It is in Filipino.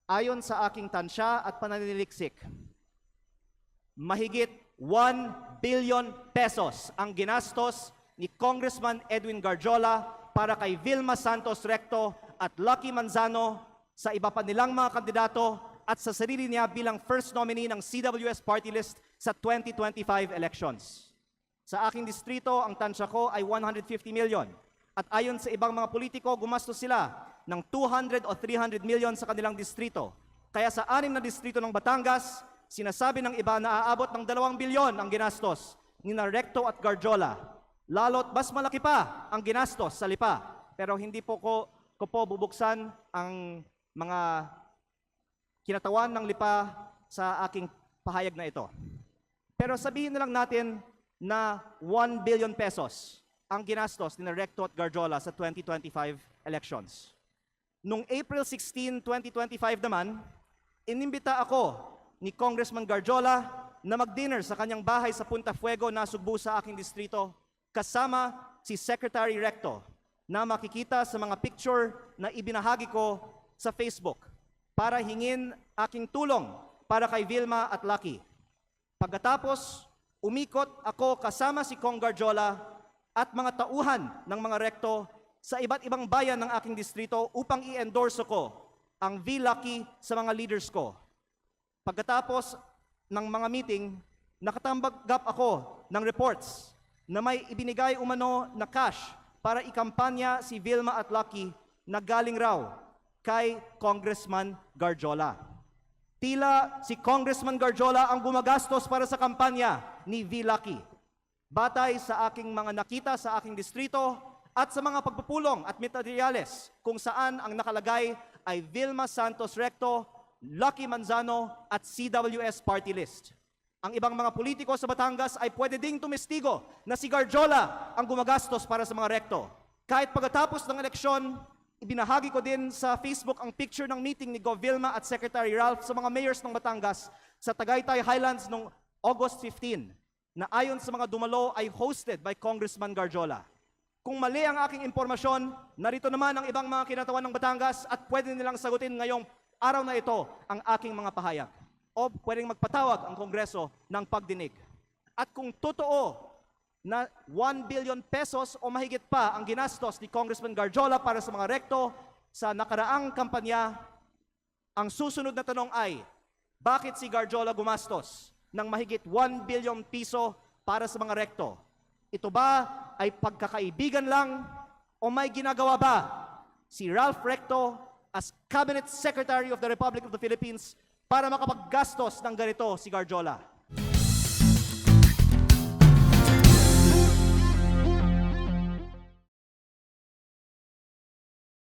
Ayon sa aking tansya at pananiliksik, mahigit 1 billion pesos ang ginastos ni Congressman Edwin Garjola para kay Vilma Santos Recto at Lucky Manzano sa iba pa nilang mga kandidato at sa sarili niya bilang first nominee ng CWS party list sa 2025 elections. Sa aking distrito, ang tansya ko ay 150 million. At ayon sa ibang mga politiko, gumastos sila ng 200 o 300 million sa kanilang distrito. Kaya sa 6 na distrito ng Batangas, sinasabi ng iba na aabot ng 2 bilyon ang ginastos ni Recto at Garjola. Lalo't mas malaki pa ang ginastos sa Lipa. Pero hindi po ko bubuksan ang mga kinatawan ng Lipa sa aking pahayag na ito. Pero sabihin na lang natin na 1 billion pesos ang ginastos ni Recto at Garjola sa 2025 elections. Noong April 16, 2025 naman, inimbita ako ni Congressman Garjola na mag-dinner sa kanyang bahay sa Punta Fuego na Sugbo sa aking distrito kasama si Secretary Recto na makikita sa mga picture na ibinahagi ko sa Facebook para hingin aking tulong para kay Vilma at Lucky. Pagkatapos, umikot ako kasama si Cong Garjola at mga tauhan ng mga Recto sa iba't ibang bayan ng aking distrito upang i-endorse ko ang V. Lucky sa mga leaders ko. Pagkatapos ng mga meeting, nakatanggap ako ng reports na may ibinigay umano na cash para ikampanya si Vilma at Lucky na galing raw kay Congressman Garjola. Tila si Congressman Garjola ang gumagastos para sa kampanya ni V. Lucky. Batay sa aking mga nakita sa aking distrito at sa mga pagpupulong at materyales kung saan ang nakalagay ay Vilma Santos Recto, Lucky Manzano at CWS party list. Ang ibang mga politiko sa Batangas ay pwede ding tumestigo na si Garjola ang gumagastos para sa mga Recto. Kahit pagkatapos ng eleksyon, ibinahagi ko din sa Facebook ang picture ng meeting ni Gov. Vilma at Secretary Ralph sa mga mayors ng Batangas sa Tagaytay Highlands noong August 15 na ayon sa mga dumalo ay hosted by Congressman Garjola. Kung mali ang aking impormasyon, narito naman ang ibang mga kinatawan ng Batangas at pwede nilang sagutin ngayong araw na ito ang aking mga pahayag. O pwedeng magpatawag ang Kongreso ng pagdinig. At kung totoo na 1 billion pesos o mahigit pa ang ginastos ni Congressman Garjola para sa mga Recto sa nakaraang kampanya, ang susunod na tanong ay, bakit si Garjola gumastos ng mahigit 1 billion piso para sa mga Recto? Ito ba ay pagkakaibigan lang o may ginagawa ba si Ralph Recto as Cabinet Secretary of the Republic of the Philippines para makapaggastos ng ganito si Garjola?